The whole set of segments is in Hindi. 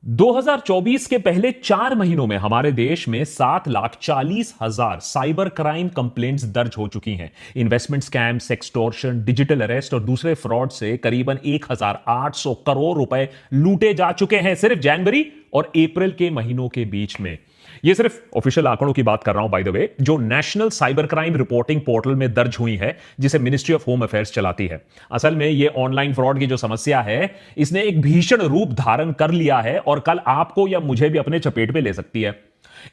2024 के पहले 4 महीनों में हमारे देश में 7,40,000 साइबर क्राइम कंप्लेंट्स दर्ज हो चुकी हैं। Investment scam, sextortion, digital arrest और दूसरे फ्रॉड से करीबन 1,800 करोड़ रुपए लूटे जा चुके हैं सिर्फ जनवरी और अप्रैल के महीनों के बीच में। ये सिर्फ ऑफिशियल आंकड़ों की बात कर रहा हूं बाय द वे, जो national cyber crime reporting portal में दर्ज हुई है, जिसे मिनिस्ट्री ऑफ होम अफेयर्स चलाती है। असल में ये ऑनलाइन फ्रॉड की जो समस्या है, इसने एक भीषण रूप धारण कर लिया है और कल आपको या मुझे भी अपने चपेट में ले सकती है।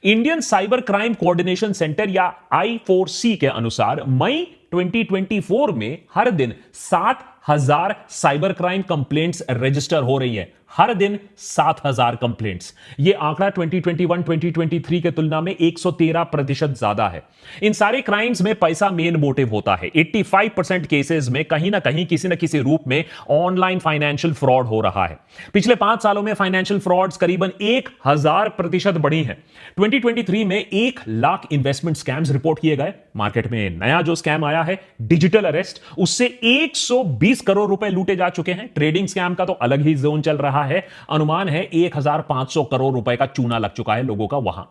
Indian cyber crime coordination centre या I4C के अनुसार मई 2024 में हर दिन 7,000 साइबर क्राइम कंप्लेंट्स रजिस्टर हो रही है। हर दिन 7,000 कंप्लेंट्स। यह आंकड़ा 2021-2023 के तुलना में 113% ज्यादा है। इन सारे क्राइम्स में पैसा मेन मोटिव होता है। 85% केसेस में कहीं ना कहीं किसी न किसी रूप में ऑनलाइन फाइनेंशियल फ्रॉड हो रहा है। पिछले 5 सालों में फाइनेंशियल फ्रॉड्स करीबन 1,000% बढ़ी हैं। 2023 में 1 लाख इन्वेस्टमेंट स्कैम्स रिपोर्ट किए गए। मार्केट में नया जो स्कैम आया है, डिजिटल अरेस्ट, उससे 120 करोड़ रुपए लूटे जा चुके हैं। ट्रेडिंग स्कैम का तो अलग ही जोन चल रहा है। अनुमान है 1,500 करोड़ रुपए का चूना लग चुका है लोगों का वहां।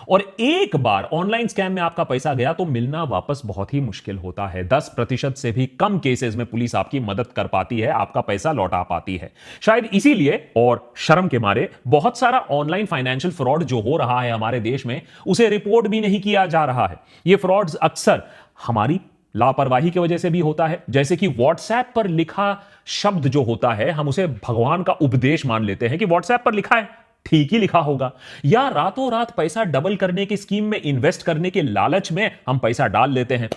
और एक बार ऑनलाइन स्कैम में आपका पैसा गया तो मिलना वापस बहुत ही मुश्किल होता है। 10% से भी कम केसेस में पुलिस आपकी मदद कर पाती है, आपका पैसा लौटा पाती है। शायद इसीलिए और शर्म के मारे बहुत सारा ऑनलाइन फाइनेंशियल फ्रॉड जो हो रहा है हमारे देश में, उसे रिपोर्ट भी नहीं किया जा रहा है। यह फ्रॉड्स अक्सर हमारी लापरवाही की वजह से भी होता है। जैसे कि व्हाट्सएप पर लिखा शब्द जो होता है, हम उसे भगवान का उपदेश मान लेते हैं कि व्हाट्सएप पर लिखा है, ठीक ही लिखा होगा। या रातों रात पैसा डबल करने की स्कीम में इन्वेस्ट करने के लालच में हम पैसा डाल लेते हैं।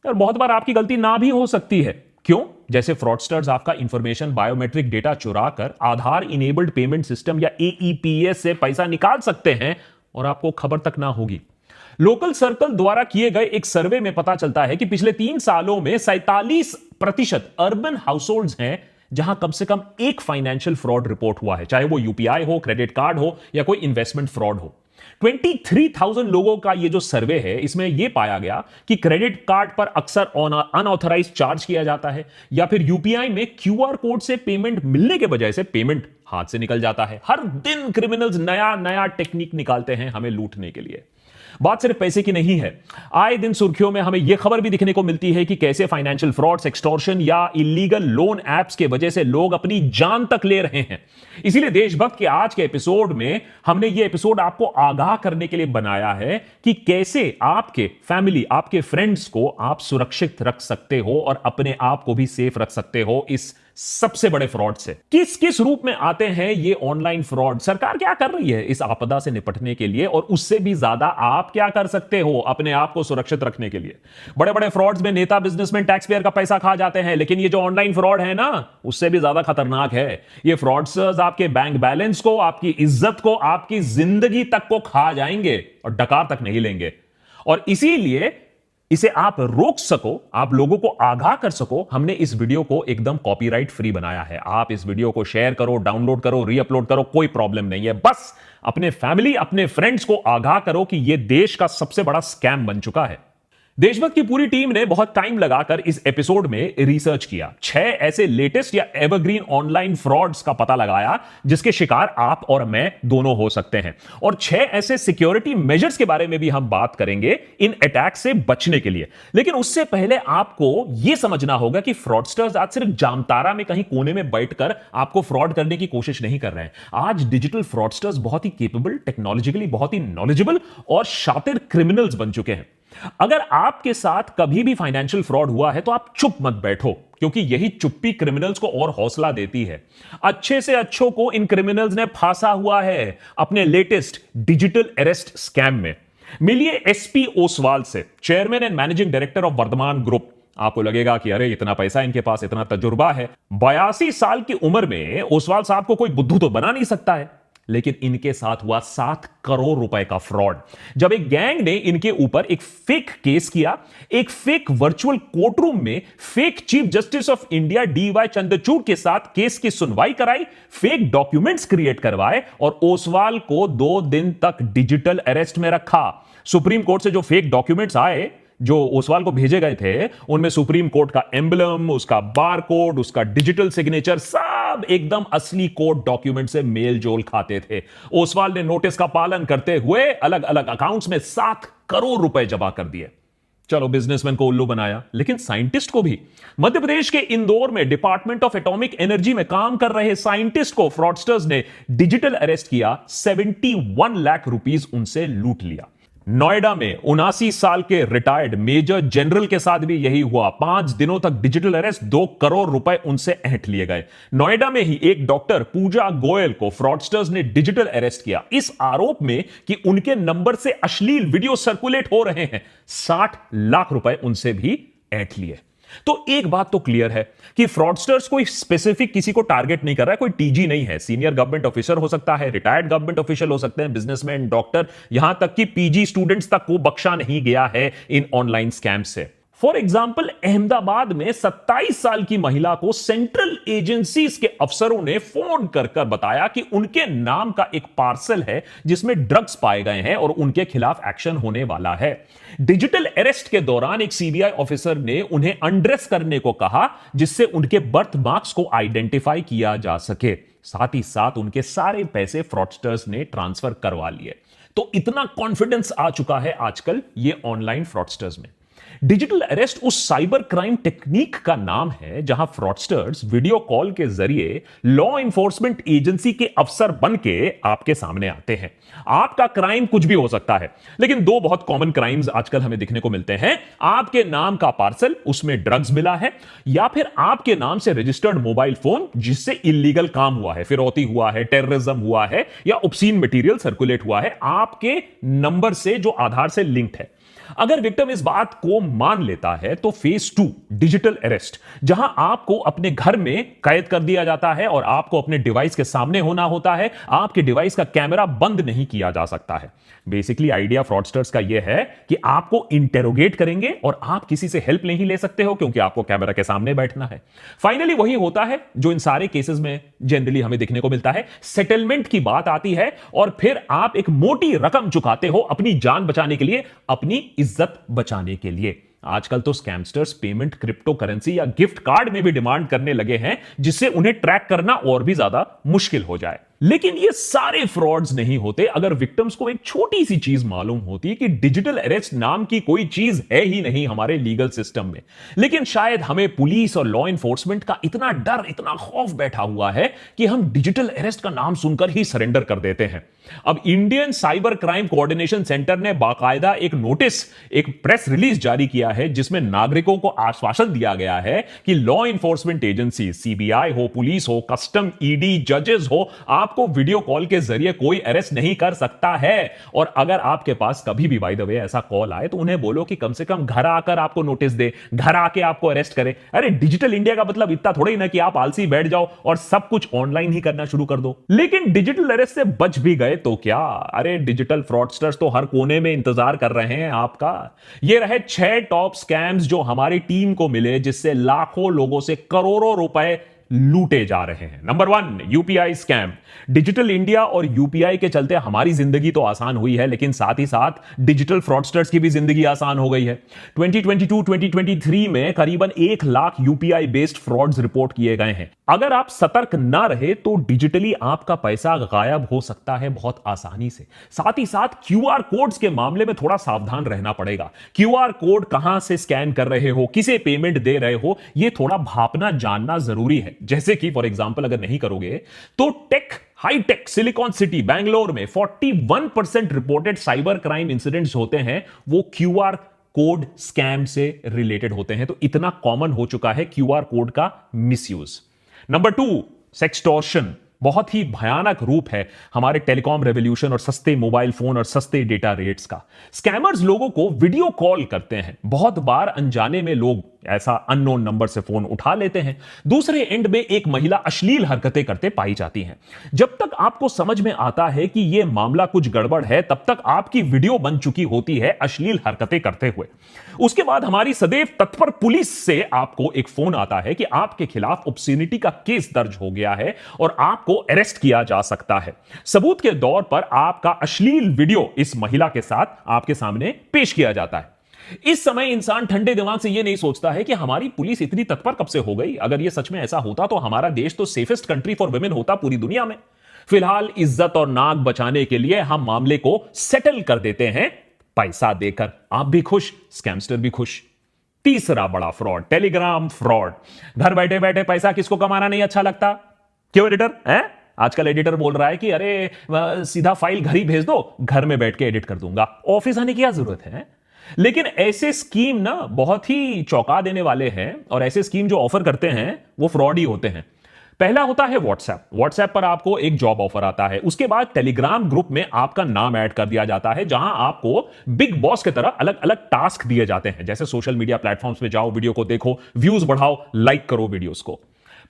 और बहुत बार आपकी गलती ना भी हो सकती है। क्यों? जैसे फ्रॉडस्टर्स आपका इंफॉर्मेशन, बायोमेट्रिक डेटा चुरा कर आधार इनेबल्ड पेमेंट सिस्टम या AEPS से पैसा निकाल सकते हैं और आपको खबर तक ना होगी। लोकल सर्कल द्वारा किए गए एक सर्वे में पता चलता है कि पिछले 3 सालों में 47% अर्बन हाउसहोल्ड्स हैं जहां कम से कम एक फाइनेंशियल फ्रॉड रिपोर्ट हुआ है, चाहे वो UPI हो, क्रेडिट कार्ड हो या कोई इन्वेस्टमेंट फ्रॉड हो। 23,000 लोगों का ये जो सर्वे है, इसमें यह पाया गया कि क्रेडिट कार्ड पर अक्सर अनऑथराइज्ड चार्ज किया जाता है या फिर UPI में QR कोड से पेमेंट मिलने के बजाय से पेमेंट हाथ से निकल जाता है। हर दिन क्रिमिनल्स नया नया टेक्निक निकालते हैं हमें लूटने के लिए। बात सिर्फ पैसे की नहीं है। आए दिन सुर्खियों में हमें यह खबर भी दिखने को मिलती है कि कैसे फाइनेंशियल फ्रॉड, एक्सटॉर्शन या इलीगल लोन एप्स के वजह से लोग अपनी जान तक ले रहे हैं। इसीलिए देशभक्त के आज के एपिसोड में हमने यह एपिसोड आपको आगाह करने के लिए बनाया है कि कैसे आपके फैमिली, आपके फ्रेंड्स को आप सुरक्षित रख सकते हो और अपने आप को भी सेफ रख सकते हो इस सबसे बड़े फ्रॉड से। किस किस रूप में आते हैं ये ऑनलाइन फ्रॉड? सरकार क्या कर रही है इस आपदा से निपटने के लिए? और उससे भी ज्यादा आप क्या कर सकते हो अपने आप को सुरक्षित रखने के लिए? बड़े बड़े फ्रॉड्स में नेता, बिजनेसमैन, टैक्स पेयर का पैसा खा जाते हैं, लेकिन ये जो ऑनलाइन फ्रॉड है ना, उससे भी ज्यादा खतरनाक है। ये फ्रॉडस्टर्स आपके बैंक बैलेंस को, आपकी इज्जत को, आपकी जिंदगी तक को खा जाएंगे और डकार तक नहीं लेंगे। और इसीलिए इसे आप रोक सको, आप लोगों को आगाह कर सको, हमने इस वीडियो को एकदम कॉपीराइट फ्री बनाया है। आप इस वीडियो को शेयर करो, डाउनलोड करो, रीअपलोड करो, कोई प्रॉब्लम नहीं है। बस अपने फैमिली, अपने फ्रेंड्स को आगाह करो कि यह देश का सबसे बड़ा स्कैम बन चुका है। देशभक्त की पूरी टीम ने बहुत टाइम लगाकर इस एपिसोड में रिसर्च किया। 6 ऐसे लेटेस्ट या एवरग्रीन ऑनलाइन फ्रॉड्स का पता लगाया जिसके शिकार आप और मैं दोनों हो सकते हैं। और 6 ऐसे सिक्योरिटी मेजर्स के बारे में भी हम बात करेंगे इन अटैक से बचने के लिए। लेकिन उससे पहले आपको यह समझना होगा कि फ्रॉडस्टर्स आज सिर्फ जामतारा में कहीं कोने में बैठकर आपको फ्रॉड करने की कोशिश नहीं कर रहे हैं। आज डिजिटल फ्रॉडस्टर्स बहुत ही केपेबल, टेक्नोलॉजिकली बहुत ही नॉलेजेबल और शातिर क्रिमिनल्स बन चुके हैं। अगर आपके साथ कभी भी फाइनेंशियल फ्रॉड हुआ है तो आप चुप मत बैठो, क्योंकि यही चुप्पी क्रिमिनल्स को और हौसला देती है। अच्छे से अच्छों को इन क्रिमिनल्स ने फांसा हुआ है अपने लेटेस्ट डिजिटल अरेस्ट स्कैम में। मिलिए SP ओसवाल से, chairman and managing director of Vardhman group. आपको लगेगा कि अरे इतना पैसा इनके पास, इतना तजुर्बा है। 82 साल की उम्र में ओसवाल साहब को कोई बुद्धू तो बना नहीं सकता है, लेकिन इनके साथ हुआ 7 करोड़ रुपए का फ्रॉड। जब एक गैंग ने इनके ऊपर एक फेक केस किया, एक फेक वर्चुअल कोर्ट रूम में fake chief justice of India DY Chandrachud के साथ केस की सुनवाई कराई, फेक डॉक्यूमेंट्स क्रिएट करवाए और ओसवाल को 2 दिन तक डिजिटल अरेस्ट में रखा। सुप्रीम कोर्ट से जो फेक डॉक्यूमेंट्स आए, जो ओसवाल को भेजे गए थे उनमें सुप्रीम कोर्ट का एम्बलम, उसका बार कोड, उसका डिजिटल सिग्नेचर सब एकदम असली कोर्ट डॉक्यूमेंट से मेल जोल खाते थे। ओसवाल ने नोटिस का पालन करते हुए अलग अलग अकाउंट्स में 7 करोड़ रुपए जमा कर दिए। चलो, बिजनेसमैन को उल्लू बनाया, लेकिन साइंटिस्ट को भी। मध्य प्रदेश के इंदौर में डिपार्टमेंट ऑफ एटॉमिक एनर्जी में काम कर रहे साइंटिस्ट को फ्रॉडस्टर्स ने डिजिटल अरेस्ट किया, 71 लाख रुपीस उनसे लूट लिया। नोएडा में 79 साल के रिटायर्ड मेजर जनरल के साथ भी यही हुआ। 5 दिनों तक डिजिटल अरेस्ट, 2 करोड़ रुपए उनसे ऐंठ लिए गए। नोएडा में ही एक डॉक्टर पूजा गोयल को फ्रॉडस्टर्स ने डिजिटल अरेस्ट किया, इस आरोप में कि उनके नंबर से अश्लील वीडियो सर्कुलेट हो रहे हैं। 60 लाख रुपए उनसे भी ऐंठ लिए। तो एक बात तो क्लियर है कि फ्रॉडस्टर्स कोई स्पेसिफिक किसी को टारगेट नहीं कर रहा है, कोई टीजी नहीं है। सीनियर गवर्नमेंट ऑफिसर हो सकता है, रिटायर्ड गवर्नमेंट ऑफिशियल हो सकते हैं, बिजनेसमैन, डॉक्टर, यहां तक कि पीजी स्टूडेंट्स तक को बख्शा नहीं गया है इन ऑनलाइन स्कैम से। फॉर एग्जाम्पल, अहमदाबाद में 27 साल की महिला को सेंट्रल एजेंसीज के अफसरों ने फोन कर कर बताया कि उनके नाम का एक पार्सल है जिसमें ड्रग्स पाए गए हैं और उनके खिलाफ एक्शन होने वाला है। डिजिटल अरेस्ट के दौरान एक सीबीआई ऑफिसर ने उन्हें अनड्रेस करने को कहा जिससे उनके बर्थ मार्क्स को आइडेंटिफाई किया जा सके। साथ ही साथ उनके सारे पैसे फ्रॉडस्टर्स ने ट्रांसफर करवा लिए। तो इतना कॉन्फिडेंस आ चुका है आजकल ये ऑनलाइन फ्रॉडस्टर्स में। डिजिटल अरेस्ट उस साइबर क्राइम टेक्निक का नाम है जहां फ्रॉडस्टर्स वीडियो कॉल के जरिए लॉ इन्फोर्समेंट एजेंसी के अफसर बन के आपके सामने आते हैं। आपका क्राइम कुछ भी हो सकता है, लेकिन 2 बहुत कॉमन क्राइम्स आजकल हमें दिखने को मिलते हैं। आपके नाम का पार्सल, उसमें ड्रग्स मिला है, या फिर आपके नाम से रजिस्टर्ड मोबाइल फोन जिससे इलीगल काम हुआ है, फिरौती हुआ है, टेररिज्म हुआ है, या ऑब्सीन मटेरियल सर्कुलेट हुआ है आपके नंबर से जो आधार से लिंक्ड है। अगर विक्टिम इस बात को मान लेता है तो फेज 2 डिजिटल अरेस्ट, जहां आपको अपने घर में कैद कर दिया जाता है और आपको अपने डिवाइस के सामने होना होता है। आपके डिवाइस का कैमरा बंद नहीं किया जा सकता है। बेसिकली आइडिया फ्रॉडस्टर्स का यह है कि आपको इंटेरोगेट करेंगे और आप किसी से हेल्प नहीं ले सकते हो क्योंकि आपको कैमरा के सामने बैठना है। फाइनली वही होता है जो इन सारे केसेस में जनरली हमें देखने को मिलता है। सेटलमेंट की बात आती है और फिर आप एक मोटी रकम चुकाते हो अपनी जान बचाने के लिए, अपनी इज्जत बचाने के लिए। आजकल तो स्कैमस्टर्स पेमेंट क्रिप्टो करेंसी या गिफ्ट कार्ड में भी डिमांड करने लगे हैं जिससे उन्हें ट्रैक करना और भी ज्यादा मुश्किल हो जाए। लेकिन ये सारे फ्रॉड्स नहीं होते अगर विक्टिम्स को एक छोटी सी चीज मालूम होती कि डिजिटल अरेस्ट नाम की कोई चीज है ही नहीं हमारे लीगल सिस्टम में। लेकिन शायद हमें पुलिस और लॉ इन्फोर्समेंट का इतना डर, इतना खौफ बैठा हुआ है कि हम डिजिटल अरेस्ट का नाम सुनकर ही सरेंडर कर देते हैं। अब Indian cyber crime coordination centre ने बाकायदा एक नोटिस, एक प्रेस रिलीज जारी किया है जिसमें नागरिकों को आश्वासन दिया गया है कि लॉ इन्फोर्समेंट एजेंसी, सीबीआई हो, पुलिस हो, कस्टम, ईडी, जजेस हो, आपको वीडियो कॉल के जरिए कोई अरेस्ट नहीं कर सकता है। और अगर आपके पास कभी भी बाय द वे ऐसा कॉल आए तो उन्हें बोलो कि कम से कम घर आकर आपको नोटिस दे, घर आके आपको अरेस्ट करे। अरे डिजिटल इंडिया का मतलब इतना थोड़ा ही ना कि आप आलसी बैठ जाओ और सब कुछ ऑनलाइन ही करना शुरू कर दो। लेकिन डिजिटल अरेस्ट से बच भी गए तो क्या, अरे डिजिटल फ्रॉडस्टर्स तो हर कोने में इंतजार कर रहे हैं आपका। ये रहे 6 टॉप स्कैम्स जो हमारी टीम को मिले जिससे लाखों लोगों से करोड़ों रुपए लूटे जा रहे हैं। Number 1, UPI scam. Digital India और यूपीआई के चलते हमारी जिंदगी तो आसान हुई है, लेकिन साथ ही साथ डिजिटल फ्रॉडस्टर्स की भी जिंदगी आसान हो गई है। 2022-2023 में करीबन 1 lakh UPI based frauds report किए गए हैं। अगर आप सतर्क ना रहे तो डिजिटली आपका पैसा गायब हो सकता है बहुत आसानी से। साथ ही साथ क्यूआर कोड्स के मामले में थोड़ा सावधान रहना पड़ेगा। क्यूआर कोड कहां से स्कैन कर रहे हो, किसे पेमेंट दे रहे हो, यह थोड़ा भापना जानना जरूरी है। जैसे कि फॉर एग्जांपल अगर नहीं करोगे तो हाईटेक सिलिकॉन सिटी बैंगलोर में 41% रिपोर्टेड साइबर क्राइम इंसिडेंट्स होते हैं वो क्यूआर कोड स्कैम से रिलेटेड होते हैं। तो इतना कॉमन हो चुका है क्यूआर कोड का मिसयूज। Number 2, sextortion. बहुत ही भयानक रूप है हमारे टेलीकॉम रेवोल्यूशन और सस्ते मोबाइल फोन और सस्ते डेटा रेट्स का। स्कैमर्स लोगों को वीडियो कॉल करते हैं। बहुत बार अनजाने में लोग ऐसा अननोन नंबर से फोन उठा लेते हैं। दूसरे एंड में एक महिला अश्लील हरकतें करते पाई जाती हैं। जब तक आपको समझ में आता है कि यह मामला कुछ गड़बड़ है तब तक आपकी वीडियो बन चुकी होती है अश्लील हरकतें करते हुए। उसके बाद हमारी सदैव तत्पर पुलिस से आपको एक फोन आता है कि आपके खिलाफ ऑब्स्सेनिटी का केस दर्ज हो गया है और आपको अरेस्ट किया जा सकता है। सबूत के दौर पर आपका अश्लील वीडियो इस महिला के साथ आपके सामने पेश किया जाता है। इस समय इंसान ठंडे दिमाग से यह नहीं सोचता है कि हमारी पुलिस इतनी तत्पर कब से हो गई। अगर यह सच में ऐसा होता तो हमारा देश तो सेफेस्ट कंट्री फॉर वुमेन होता पूरी दुनिया में। फिलहाल इज्जत और नाक बचाने के लिए हम मामले को सेटल कर देते हैं पैसा देकर। आप भी खुश, स्कैमस्टर भी खुश। तीसरा बड़ा फ्रॉड, टेलीग्राम फ्रॉड। घर बैठे बैठे पैसा किसको कमाना नहीं अच्छा लगता? क्यों एडिटर है? आजकल एडिटर बोल रहा है कि अरे सीधा फाइल घर ही भेज दो, घर में बैठ के एडिट कर दूंगा, ऑफिस आने की क्या जरूरत है? लेकिन ऐसे स्कीम ना बहुत ही चौंका देने वाले हैं, और ऐसे स्कीम जो ऑफर करते हैं वो फ्रॉड ही होते हैं। पहला होता है व्हाट्सएप पर आपको एक जॉब ऑफर आता है। उसके बाद टेलीग्राम ग्रुप में आपका नाम ऐड कर दिया जाता है, जहां आपको बिग बॉस की तरह अलग अलग टास्क दिए जाते हैं। जैसे सोशल मीडिया प्लेटफॉर्म्स पे जाओ, वीडियो को देखो, व्यूज बढ़ाओ, लाइक करो वीडियोस को।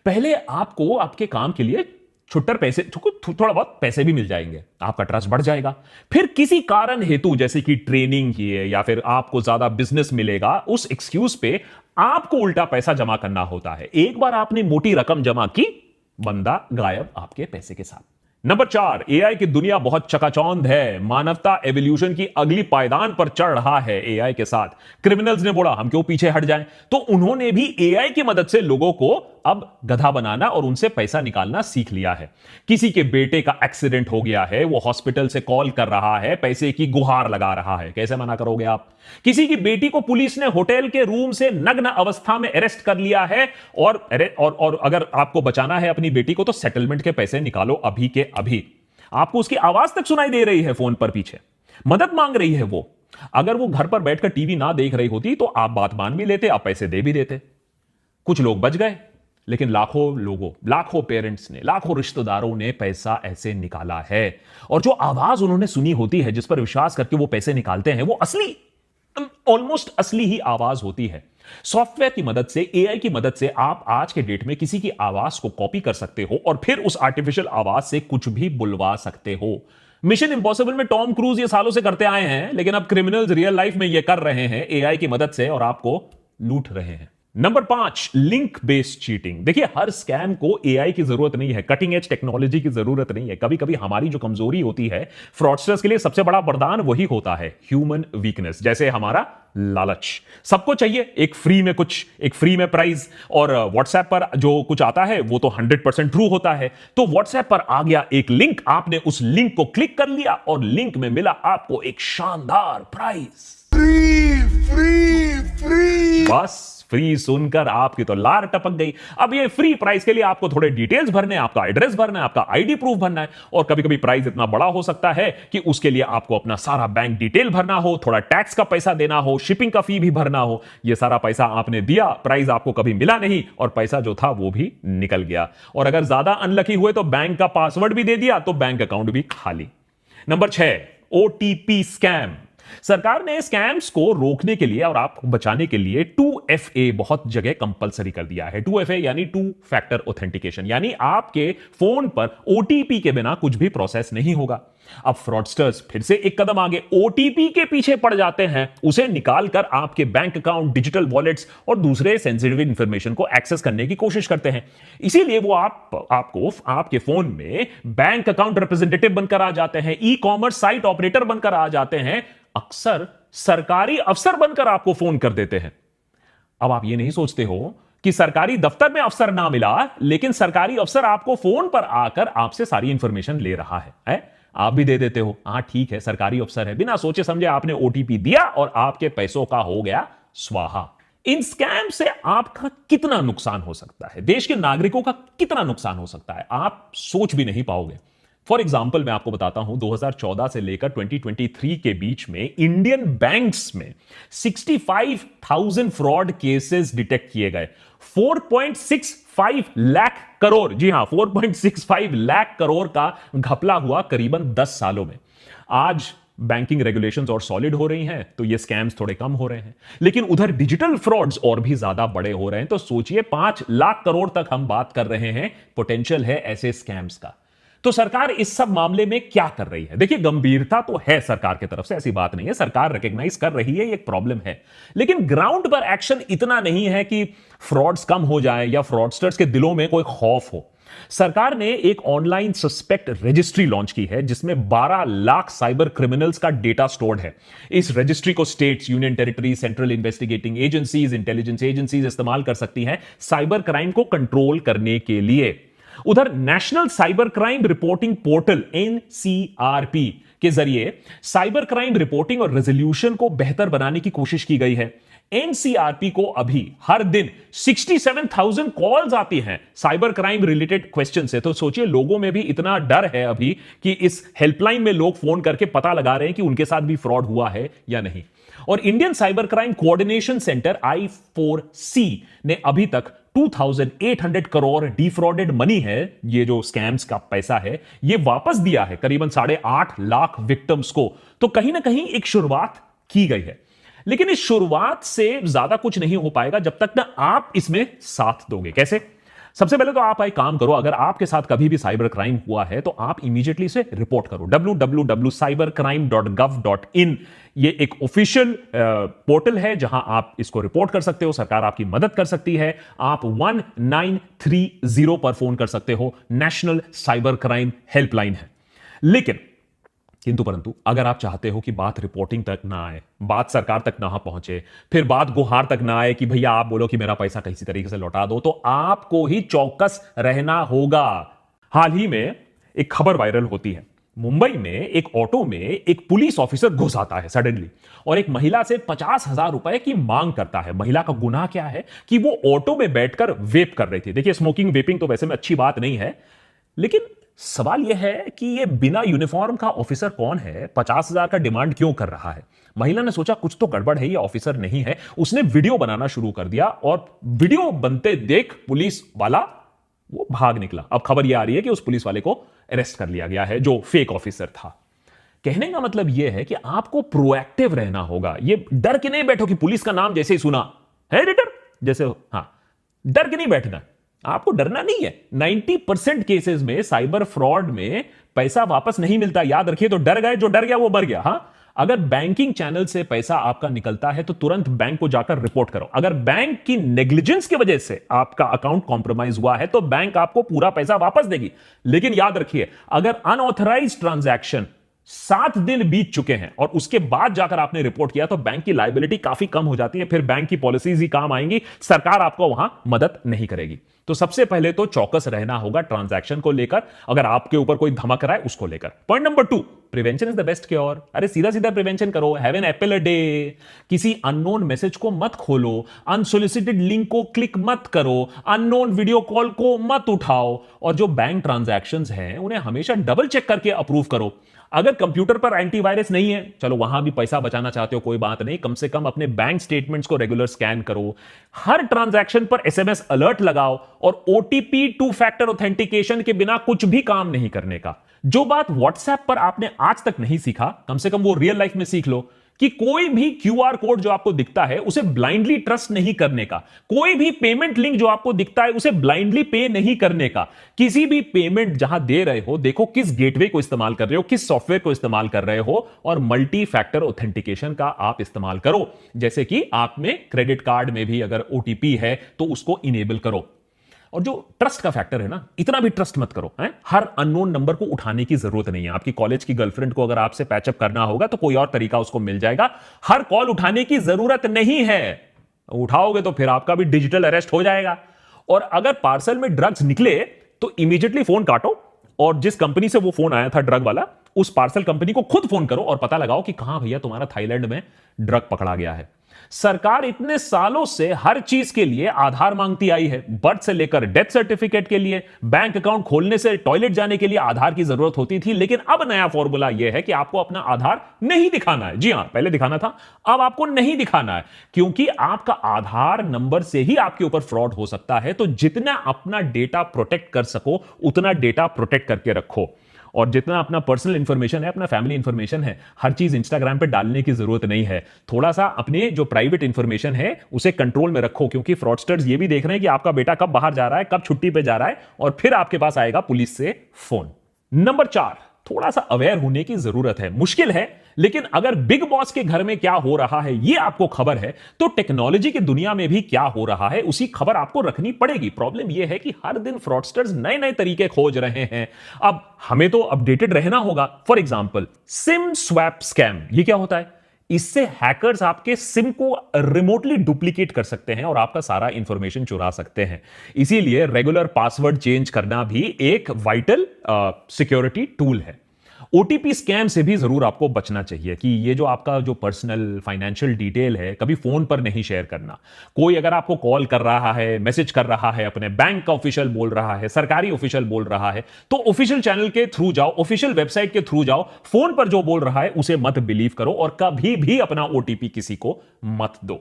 पहले आपको आपके काम के लिए छुट्टर पैसे, थोड़ा बहुत पैसे भी मिल जाएंगे, आपका ट्रस्ट बढ़ जाएगा। फिर किसी कारण हेतु, जैसे कि ट्रेनिंग की है या फिर आपको ज्यादा बिजनेस मिलेगा, उस एक्सक्यूज पे आपको उल्टा पैसा जमा करना होता है। एक बार आपने मोटी रकम जमा की, बंदा गायब आपके पैसे के साथ। नंबर 4, एआई की दुनिया बहुत चकाचौंध है। मानवता एवोल्यूशन की अगली पायदान पर चढ़ रहा है एआई के साथ। क्रिमिनल्स ने बोला हम क्यों पीछे हट जाएं, तो उन्होंने भी एआई की मदद से लोगों को अब गधा बनाना और उनसे पैसा निकालना सीख लिया है। किसी के बेटे का एक्सीडेंट हो गया है, वो हॉस्पिटल से कॉल कर रहा है, पैसे की गुहार लगा रहा है, कैसे मना करोगे आप? किसी की बेटी को पुलिस ने होटल के रूम से नग्न अवस्था में अरेस्ट कर लिया है, और अगर आपको बचाना है अपनी बेटी को तो सेटलमेंट के पैसे निकालो अभी के अभी। आपको उसकी आवाज तक सुनाई दे रही है फोन पर, पीछे मदद मांग रही है वो। अगर वो घर पर बैठकर टीवी ना देख रही होती तो आप बात मान भी लेते, आप पैसे दे भी देते। कुछ लोग बच गए, लेकिन लाखों पेरेंट्स ने, लाखों रिश्तेदारों ने पैसा ऐसे निकाला है। और जो आवाज उन्होंने सुनी होती है, जिस पर विश्वास करके वो पैसे निकालते हैं, वो असली, ऑलमोस्ट असली ही आवाज होती है। सॉफ्टवेयर की मदद से, एआई की मदद से आप आज के डेट में किसी की आवाज को कॉपी कर सकते हो और फिर उस आर्टिफिशियल आवाज से कुछ भी बुलवा सकते हो। मिशन इंपॉसिबल में टॉम क्रूज ये सालों से करते आए हैं, लेकिन अब क्रिमिनल्स रियल लाइफ में ये कर रहे हैं एआई की मदद से, और आपको लूट रहे हैं। Number 5, link based cheating. देखिए, हर स्कैम को एआई की जरूरत नहीं है, कटिंग एज टेक्नोलॉजी की जरूरत नहीं है। कभी कभी हमारी जो कमजोरी होती है, फ्रॉडस्टर्स के लिए सबसे बड़ा वरदान वही होता है, ह्यूमन वीकनेस। जैसे हमारा लालच, सबको चाहिए एक फ्री में प्राइज, और व्हाट्सएप पर जो कुछ आता है वो तो 100% ट्रू होता है। तो व्हाट्सएप पर आ गया एक लिंक, आपने उस लिंक को क्लिक कर लिया और लिंक में मिला आपको एक शानदार प्राइज। फ्री बस फ्री सुनकर आपकी तो लार टपक गई। अब ये फ्री प्राइस के लिए आपको थोड़े डिटेल्स भरने, आपका एड्रेस भरना है, आपका आईडी प्रूफ भरना है, और कभी कभी प्राइस इतना बड़ा हो सकता है कि उसके लिए आपको अपना सारा बैंक डिटेल भरना हो, थोड़ा टैक्स का पैसा देना हो, शिपिंग का फी भी भरना हो। ये सारा पैसा आपने दिया, प्राइस आपको कभी मिला नहीं, और पैसा जो था वो भी निकल गया। और अगर ज्यादा अनलकी हुए तो बैंक का पासवर्ड भी दे दिया, तो बैंक अकाउंट भी खाली। Number 6, OTP scam. सरकार ने स्कैम्स को रोकने के लिए और आपको बचाने के लिए 2FA बहुत जगह कंपलसरी कर दिया है। 2FA यानी 2 फैक्टर ऑथेंटिकेशन, यानी आपके फोन पर ओटीपी के बिना कुछ भी प्रोसेस नहीं होगा। अब फ्रॉडस्टर्स फिर से एक कदम आगे, ओटीपी के पीछे पड़ जाते हैं, उसे निकालकर आपके बैंक अकाउंट, डिजिटल वॉलेट्स और दूसरे सेंसिटिव इंफॉर्मेशन को एक्सेस करने की कोशिश करते हैं। इसीलिए वो आपको आपके फोन में बैंक अकाउंट रिप्रेजेंटेटिव बनकर आ जाते हैं, ई कॉमर्स साइट ऑपरेटर बनकर आ जाते हैं, अक्सर सरकारी अफसर बनकर आपको फोन कर देते हैं। अब आप ये नहीं सोचते हो कि सरकारी दफ्तर में अफसर ना मिला, लेकिन सरकारी अफसर आपको फोन पर आकर आपसे सारी इंफॉर्मेशन ले रहा है? आप भी दे देते हो, हाँ ठीक है सरकारी अफसर है, बिना सोचे समझे आपने ओटीपी दिया और आपके पैसों का हो गया स्वाहा। इन स्कैम से आपका कितना नुकसान हो सकता है, देश के नागरिकों का कितना नुकसान हो सकता है, आप सोच भी नहीं पाओगे। फॉर एग्जाम्पल मैं आपको बताता हूं, 2014 से लेकर 2023 के बीच में इंडियन बैंक्स में 65,000 फ्रॉड केसेस डिटेक्ट किए गए। 4.65 लाख करोड़, जी हां 4.65 लाख करोड़ का घपला हुआ करीबन 10 सालों में। आज बैंकिंग रेगुलेशंस और सॉलिड हो रही हैं तो ये स्कैम्स थोड़े कम हो रहे हैं, लेकिन उधर डिजिटल फ्रॉड्स और भी ज्यादा बड़े हो रहे हैं। तो सोचिए 5 लाख करोड़ तक हम बात कर रहे हैं, पोटेंशियल है ऐसे स्कैम्स का। तो सरकार इस सब मामले में क्या कर रही है? देखिए, गंभीरता तो है सरकार की तरफ से, ऐसी बात नहीं है, सरकार रिकॉग्नाइज कर रही है ये एक प्रॉब्लम है, लेकिन ग्राउंड पर एक्शन इतना नहीं है कि फ्रॉड्स कम हो जाए या फ्रॉडस्टर्स के दिलों में कोई खौफ हो। सरकार ने एक ऑनलाइन सस्पेक्ट रजिस्ट्री लॉन्च की है जिसमें 12 लाख साइबर क्रिमिनल्स का डेटा स्टोर्ड है। इस रजिस्ट्री को states, union territory, central investigating agencies, intelligence agencies इस्तेमाल कर सकती हैं साइबर क्राइम को कंट्रोल करने के लिए। उधर national cyber crime reporting portal NCRP के जरिए साइबर क्राइम रिपोर्टिंग और रेजोल्यूशन को बेहतर बनाने की कोशिश की गई है। एनसीआरपी को अभी हर दिन 67,000 कॉल्स आती हैं साइबर क्राइम रिलेटेड क्वेश्चन से। तो सोचिए, लोगों में भी इतना डर है अभी कि इस हेल्पलाइन में लोग फोन करके पता लगा रहे हैं कि उनके साथ भी फ्रॉड हुआ है या नहीं। और Indian cyber crime coordination centre I4C ने अभी तक 2,800 करोड़ डिफ्रॉडेड मनी है, ये जो स्कैम्स का पैसा है, ये वापस दिया है करीबन 8.5 लाख विक्टिम्स को। तो कहीं ना कहीं एक शुरुआत की गई है, लेकिन इस शुरुआत से ज्यादा कुछ नहीं हो पाएगा जब तक ना आप इसमें साथ दोगे। कैसे? सबसे पहले तो आप एक काम करो, अगर आपके साथ कभी भी साइबर क्राइम हुआ है तो आप इमीडिएटली इसे रिपोर्ट करो। www.cybercrime.gov.in ये एक ऑफिशियल पोर्टल है जहां आप इसको रिपोर्ट कर सकते हो। सरकार आपकी मदद कर सकती है। आप 1930 पर फोन कर सकते हो, नेशनल साइबर क्राइम हेल्पलाइन है। लेकिन किंतु परंतु अगर आप चाहते हो कि बात रिपोर्टिंग तक ना आए, बात सरकार तक ना पहुंचे, फिर बात गुहार तक ना आए कि भैया आप बोलो कि मेरा पैसा किसी तरीके से लौटा दो, तो आपको ही चौकस रहना होगा। हाल ही में एक खबर वायरल होती है। मुंबई में एक ऑटो में एक पुलिस ऑफिसर घुस आता है सडनली और एक महिला से 50,000 रुपए की मांग करता है। महिला का गुनाह क्या है कि वो ऑटो में बैठकर वेप कर रही थी। देखिए, स्मोकिंग वेपिंग तो वैसे में अच्छी बात नहीं है, लेकिन सवाल यह है कि यह बिना यूनिफॉर्म का ऑफिसर कौन है, 50,000 का डिमांड क्यों कर रहा है। महिला ने सोचा कुछ तो गड़बड़ है, ये ऑफिसर नहीं है। उसने वीडियो बनाना शुरू कर दिया और वीडियो बनते देख पुलिस वाला वो भाग निकला। अब खबर यह आ रही है कि उस पुलिस वाले को अरेस्ट कर लिया गया है जो फेक ऑफिसर था। कहने का मतलब यह है कि आपको प्रोएक्टिव रहना होगा। ये डर के नहीं बैठो कि पुलिस का नाम जैसे ही सुना है एडिटर जैसे, हां, डर के नहीं बैठना, आपको डरना नहीं है। 90% केसेस में साइबर फ्रॉड में पैसा वापस नहीं मिलता, याद रखिए। तो डर गए, जो डर गया वो मर गया। हां, अगर बैंकिंग चैनल से पैसा आपका निकलता है तो तुरंत बैंक को जाकर रिपोर्ट करो। अगर बैंक की नेग्लिजेंस की वजह से आपका अकाउंट कॉम्प्रोमाइज हुआ है तो बैंक आपको पूरा पैसा वापस देगी। लेकिन याद रखिए, अगर अनऑथराइज्ड ट्रांजैक्शन 7 दिन बीत चुके हैं और उसके बाद जाकर आपने रिपोर्ट किया तो बैंक की लायबिलिटी काफी कम हो जाती है। फिर बैंक की पॉलिसीज ही काम आएंगी, सरकार आपको वहां मदद नहीं करेगी। तो सबसे पहले तो चौकस रहना होगा ट्रांजैक्शन को लेकर, अगर आपके ऊपर कोई धमक रहा है उसको लेकर। Point number 2, prevention is the best cure. अरे सीधा सीधा प्रिवेंशन करो। Have an apple a day. किसी अननोन मैसेज को मत खोलो, अनसोलिसिटेड लिंक को क्लिक मत करो, अननोन वीडियो कॉल को मत उठाओ, और जो बैंक ट्रांजैक्शंस हैं उन्हें हमेशा डबल चेक करके अप्रूव करो। अगर कंप्यूटर पर एंटीवायरस नहीं है, चलो वहां भी पैसा बचाना चाहते हो कोई बात नहीं, कम से कम अपने बैंक स्टेटमेंट्स को रेगुलर स्कैन करो। हर ट्रांजैक्शन पर एसएमएस अलर्ट लगाओ और ओटीपी 2 फैक्टर ऑथेंटिकेशन के बिना कुछ भी काम नहीं करने का। जो बात व्हाट्सएप पर आपने आज तक नहीं सीखा, कम से कम वो रियल लाइफ में सीख लो कि कोई भी क्यूआर कोड जो आपको दिखता है उसे ब्लाइंडली ट्रस्ट नहीं करने का। कोई भी पेमेंट लिंक जो आपको दिखता है उसे ब्लाइंडली पे नहीं करने का। किसी भी पेमेंट जहां दे रहे हो, देखो किस गेटवे को इस्तेमाल कर रहे हो, किस सॉफ्टवेयर को इस्तेमाल कर रहे हो, और मल्टी फैक्टर ऑथेंटिकेशन का आप इस्तेमाल करो। जैसे कि आप में क्रेडिट कार्ड में भी अगर ओटीपी है तो उसको इनेबल करो। और जो ट्रस्ट का फैक्टर है ना, इतना भी ट्रस्ट मत करो। हर अननोन नंबर को उठाने की जरूरत नहीं है। आपकी कॉलेज की गर्लफ्रेंड को अगर आपसे पैचअप करना होगा तो कोई और तरीका उसको मिल जाएगा। हर कॉल उठाने की जरूरत नहीं है। उठाओगे तो फिर आपका भी डिजिटल अरेस्ट हो जाएगा। और अगर पार्सल में ड्रग्स निकले तो इमीडिएटली फोन काटो और जिस कंपनी से वो फोन आया था ड्रग वाला, उस पार्सल कंपनी को खुद फोन करो और पता लगाओ कि कहां भैया तुम्हारा थाईलैंड में ड्रग पकड़ा गया है। सरकार इतने सालों से हर चीज के लिए आधार मांगती आई है। बर्थ से लेकर डेथ सर्टिफिकेट के लिए, बैंक अकाउंट खोलने से टॉयलेट जाने के लिए आधार की जरूरत होती थी। लेकिन अब नया फॉर्मूला यह है कि आपको अपना आधार नहीं दिखाना है। जी हां, पहले दिखाना था, अब आपको नहीं दिखाना है, क्योंकि आपका आधार नंबर से ही आपके ऊपर फ्रॉड हो सकता है। तो जितना अपना डेटा प्रोटेक्ट कर सको उतना डेटा प्रोटेक्ट करके रखो। और जितना अपना पर्सनल इंफॉर्मेशन है, अपना फैमिली इंफॉर्मेशन है, हर चीज इंस्टाग्राम पे डालने की जरूरत नहीं है। थोड़ा सा अपने जो प्राइवेट इंफॉर्मेशन है उसे कंट्रोल में रखो, क्योंकि फ्रॉडस्टर्स ये भी देख रहे हैं कि आपका बेटा कब बाहर जा रहा है, कब छुट्टी पे जा रहा है, और फिर आपके पास आएगा पुलिस से फोन। नंबर 4, थोड़ा सा अवेयर होने की जरूरत है। मुश्किल है, लेकिन अगर बिग बॉस के घर में क्या हो रहा है ये आपको खबर है, तो टेक्नोलॉजी की दुनिया में भी क्या हो रहा है उसी खबर आपको रखनी पड़ेगी। प्रॉब्लम यह है कि हर दिन फ्रॉडस्टर्स नए नए तरीके खोज रहे हैं। अब हमें तो अपडेटेड रहना होगा। For example, SIM swap scam, ये क्या होता है? इससे हैकर्स आपके सिम को रिमोटली डुप्लीकेट कर सकते हैं और आपका सारा इंफॉर्मेशन चुरा सकते हैं। इसीलिए रेगुलर पासवर्ड चेंज करना भी एक वाइटल सिक्योरिटी टूल है। ओटीपी स्कैम से भी जरूर आपको बचना चाहिए कि ये जो आपका जो पर्सनल फाइनेंशियल डिटेल है कभी फोन पर नहीं शेयर करना। कोई अगर आपको कॉल कर रहा है, मैसेज कर रहा है, अपने बैंक का ऑफिशियल बोल रहा है, सरकारी ऑफिशियल बोल रहा है, तो ऑफिशियल चैनल के थ्रू जाओ, ऑफिशियल वेबसाइट के थ्रू जाओ। फोन पर जो बोल रहा है उसे मत बिलीव करो और कभी भी अपना ओटीपी किसी को मत दो।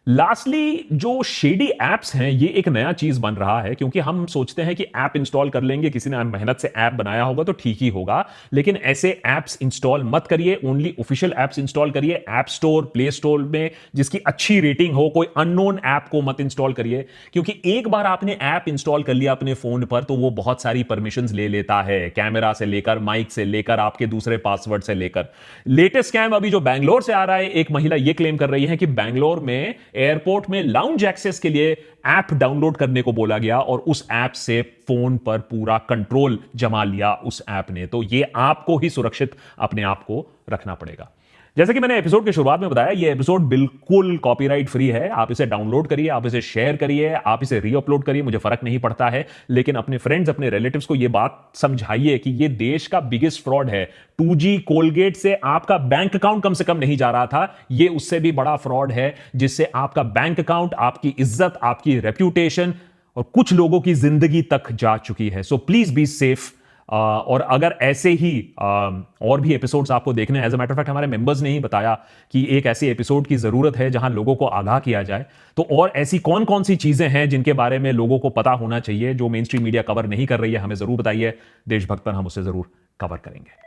लास्टली, जो शेडी एप्स हैं ये एक नया चीज बन रहा है, क्योंकि हम सोचते हैं कि ऐप इंस्टॉल कर लेंगे, किसी ने मेहनत से ऐप बनाया होगा तो ठीक ही होगा, लेकिन ऐसे ऐप्स इंस्टॉल मत करिए। ओनली ऑफिशियल ऐप्स इंस्टॉल करिए। ऐप स्टोर, प्ले स्टोर में जिसकी अच्छी रेटिंग हो, कोई अननोन ऐप को मत इंस्टॉल करिए, क्योंकि एक बार आपने ऐप इंस्टॉल कर लिया अपने फोन पर तो वो बहुत सारी परमिशंस ले लेता है, कैमरा से लेकर, माइक से लेकर, आपके दूसरे पासवर्ड से लेकर। लेटेस्ट स्कैम अभी जो बैंगलोर से आ रहा है, एक महिला ये क्लेम कर रही है कि बैंगलोर में एयरपोर्ट में लाउंज एक्सेस के लिए ऐप डाउनलोड करने को बोला गया और उस ऐप से फोन पर पूरा कंट्रोल जमा लिया उस ऐप ने। तो ये आपको ही सुरक्षित अपने आप को रखना पड़ेगा। जैसे कि मैंने एपिसोड की शुरुआत में बताया, ये एपिसोड बिल्कुल कॉपीराइट फ्री है। आप इसे डाउनलोड करिए, आप इसे शेयर करिए, आप इसे रीअपलोड करिए, मुझे फर्क नहीं पड़ता है, लेकिन अपने फ्रेंड्स, अपने रिलेटिव्स को यह बात समझाइए कि यह देश का बिगेस्ट फ्रॉड है। 2G कोलगेट से आपका बैंक अकाउंट कम से कम नहीं जा रहा था, यह उससे भी बड़ा फ्रॉड है, जिससे आपका बैंक अकाउंट, आपकी इज्जत, आपकी रेप्यूटेशन और कुछ लोगों की जिंदगी तक जा चुकी है। So please be safe. और अगर ऐसे ही और भी एपिसोड्स आपको देखने हैं, as a matter of fact हमारे मेंबर्स ने ही बताया कि एक ऐसे एपिसोड की जरूरत है जहां लोगों को आगाह किया जाए, तो और ऐसी कौन कौन सी चीजें हैं जिनके बारे में लोगों को पता होना चाहिए, जो मेन स्ट्रीम मीडिया कवर नहीं कर रही है, हमें जरूर बताइए। देशभक्त पर हम उसे जरूर कवर करेंगे।